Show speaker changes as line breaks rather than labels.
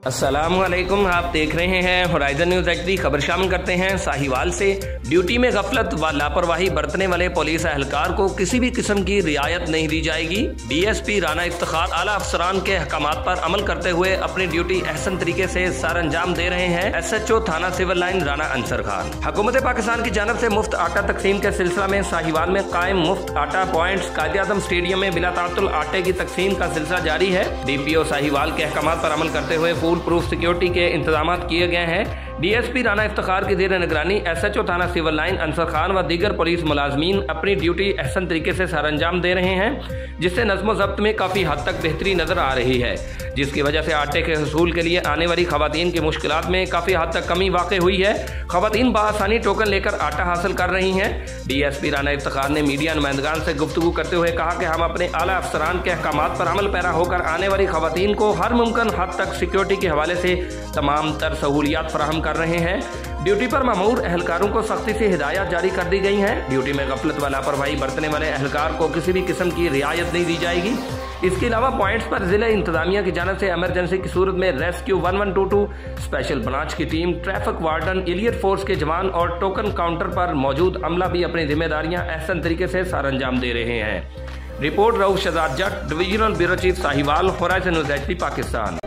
अस्सलामुअलैकुम, आप देख रहे हैं होराइजन न्यूज़ HD। खबर शामिल करते हैं साहिवाल से। ड्यूटी में गफलत व लापरवाही बरतने वाले पुलिस एहलकार को किसी भी किस्म की रियायत नहीं दी जाएगी। DSP राना इफ्तिखार आला अफसरान के अहकामात पर अमल करते हुए अपनी ड्यूटी अहसन तरीके से सर अंजाम दे रहे हैं। SHO थाना सिविल लाइन राना अंसर खान। हुकूमत पाकिस्तान की जानब से मुफ्त आटा तकसीम के सिलसिला में साहिवाल में कायम मुफ्त आटा पॉइंट्स कायद-ए-आज़म स्टेडियम में बिला ताअत्तुल आटे की तकसीम का सिलसिला जारी है। DPO साहिवाल के अहकामात पर अमल करते हुए फुल प्रूफ सिक्योरिटी के इंतजाम किए गए हैं। DSP राना इफ्तिखार की ज़ेर निगरानी SHO थाना सिविल लाइन अंसर खान व दीगर पुलिस मुलाजमीन अपनी ड्यूटी अहसन तरीके से सर अंजाम दे रहे हैं, जिससे नज़्म व ज़ब्त में काफ़ी हद तक बेहतरी नज़र आ रही है, जिसकी वजह से आटे के हसूल के लिए आने वाली खवातीन की मुश्किलात में काफ़ी हद तक कमी वाक़ई हुई है। खवातीन बआसानी टोकन लेकर आटा हासिल कर रही हैं। DSP राना इफ्तिखार ने मीडिया नुमाइंदगान से गुफ्तगू करते हुए कहा कि हम अपने आला अफसरान के अहकामात पर अमल पैरा होकर आने वाली खवातीन को हर मुमकिन हद तक सिक्योरिटी के हवाले से तमाम तर सहूलियात फराहम कर रहे हैं। ड्यूटी पर मामूर एहलकारों को सख्ती से हिदायत जारी कर दी गई हैं। ड्यूटी में गफलत व लापरवाही बरतने वाले एहलकार को किसी भी किस्म की रियायत नहीं दी जाएगी। इसके अलावा पॉइंट्स पर जिला इंतजामिया की जानब से इमरजेंसी की सूरत में रेस्क्यू 1122 स्पेशल ब्रांच की team, traffic warden, elite force के जवान और टोकन काउंटर पर मौजूद अमला भी अपनी जिम्मेदारियां अहसन तरीके से सर अंजाम दे रहे हैं। Report Rauf Shahzad Jatt, divisional bureau chief Sahiwal, Horizon News HD, Pakistan.